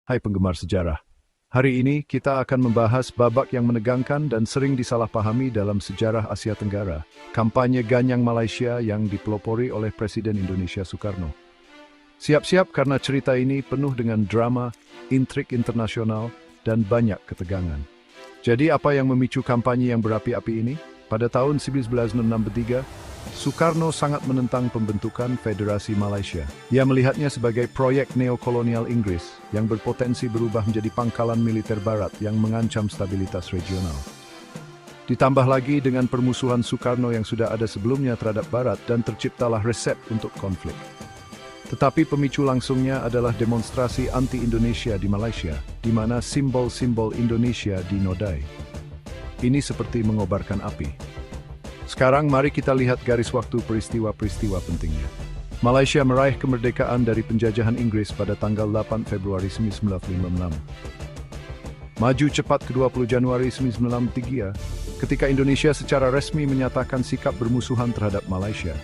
Hai penggemar sejarah, hari ini kita akan membahas babak yang menegangkan dan sering disalahpahami dalam sejarah Asia Tenggara, kampanye Ganyang Malaysia yang dipelopori oleh Presiden Indonesia Soekarno. Siap-siap karena cerita ini penuh dengan drama, intrik internasional, dan banyak ketegangan. Jadi apa yang memicu kampanye yang berapi-api ini? Pada tahun 1963, Soekarno sangat menentang pembentukan Federasi Malaysia. Ia melihatnya sebagai proyek neokolonial Inggris yang berpotensi berubah menjadi pangkalan militer Barat yang mengancam stabilitas regional. Ditambah lagi dengan permusuhan Soekarno yang sudah ada sebelumnya terhadap Barat dan terciptalah resep untuk konflik. Tetapi pemicu langsungnya adalah demonstrasi anti-Indonesia di Malaysia, di mana simbol-simbol Indonesia dinodai. Ini seperti mengobarkan api. Sekarang mari kita lihat garis waktu peristiwa-peristiwa pentingnya. Malaysia meraih kemerdekaan dari penjajahan Inggris pada tanggal 8 Februari 1956. Maju cepat ke 20 Januari 1963, ketika Indonesia secara resmi menyatakan sikap bermusuhan terhadap Malaysia.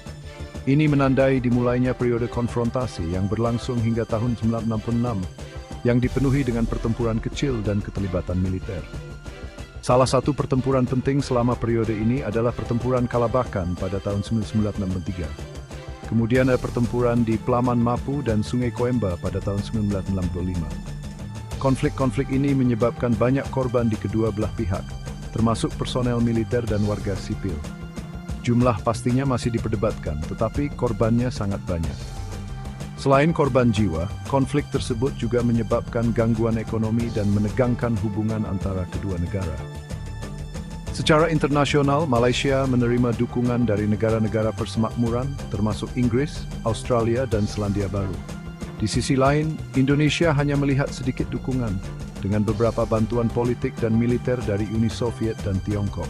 Ini menandai dimulainya periode konfrontasi yang berlangsung hingga tahun 1966, yang dipenuhi dengan pertempuran kecil dan keterlibatan militer. Salah satu pertempuran penting selama periode ini adalah pertempuran Kalabakan pada tahun 1963. Kemudian ada pertempuran di Pelaman Mapu dan Sungai Koemba pada tahun 1965. Konflik-konflik ini menyebabkan banyak korban di kedua belah pihak, termasuk personel militer dan warga sipil. Jumlah pastinya masih diperdebatkan, tetapi korbannya sangat banyak. Selain korban jiwa, konflik tersebut juga menyebabkan gangguan ekonomi dan menegangkan hubungan antara kedua negara. Secara internasional, Malaysia menerima dukungan dari negara-negara persemakmuran, termasuk Inggris, Australia, dan Selandia Baru. Di sisi lain, Indonesia hanya melihat sedikit dukungan, dengan beberapa bantuan politik dan militer dari Uni Soviet dan Tiongkok.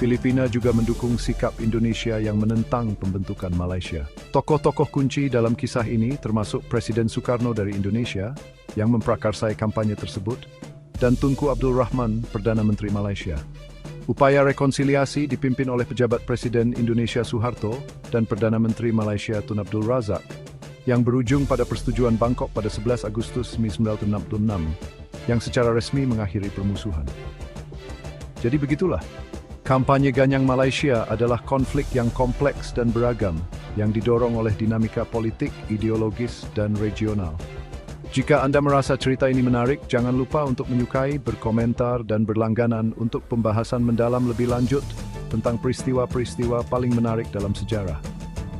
Filipina juga mendukung sikap Indonesia yang menentang pembentukan Malaysia. Tokoh-tokoh kunci dalam kisah ini termasuk Presiden Soekarno dari Indonesia yang memprakarsai kampanye tersebut dan Tunku Abdul Rahman, Perdana Menteri Malaysia. Upaya rekonsiliasi dipimpin oleh pejabat Presiden Indonesia Suharto dan Perdana Menteri Malaysia Tun Abdul Razak yang berujung pada persetujuan Bangkok pada 11 Agustus 1966 yang secara resmi mengakhiri permusuhan. Jadi begitulah. Kampanye Ganyang Malaysia adalah konflik yang kompleks dan beragam yang didorong oleh dinamika politik, ideologis, dan regional. Jika Anda merasa cerita ini menarik, jangan lupa untuk menyukai, berkomentar, dan berlangganan untuk pembahasan mendalam lebih lanjut tentang peristiwa-peristiwa paling menarik dalam sejarah.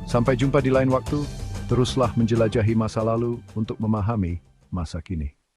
Sampai jumpa di lain waktu, teruslah menjelajahi masa lalu untuk memahami masa kini.